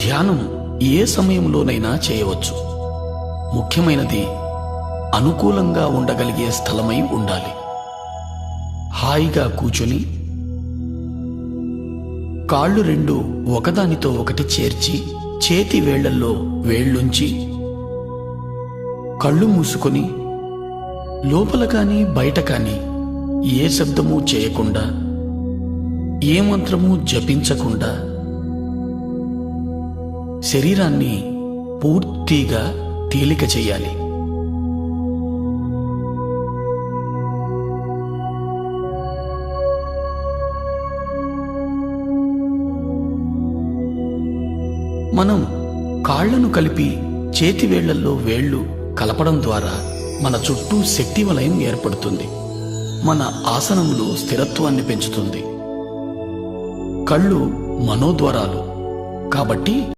ధ్యానం ఏ సమయంలోనైనా చేయవచ్చు. ముఖ్యమైనది అనుకూలంగా ఉండగలిగే స్థలమై ఉండాలి. హాయిగా కూర్చొని కాళ్ళు రెండు ఒకదానితో ఒకటి చేర్చి చేతి వేళ్లల్లో వేళ్లుంచి కళ్ళు మూసుకొని లోపల కాని బయట కాని ఏ శబ్దమూ చేయకుండా, ఏ మంత్రమూ జపించకుండా శరీరాన్ని పూర్తిగా తేలిక చేయాలి. మనం కాళ్లను కలిపి చేతివేళ్లల్లో వేళ్లు కలపడం ద్వారా మన చుట్టూ శక్తి వలయం ఏర్పడుతుంది. మన ఆసనంలో స్థిరత్వాన్ని పెంచుతుంది. కళ్ళు మనోద్వారాలు కాబట్టి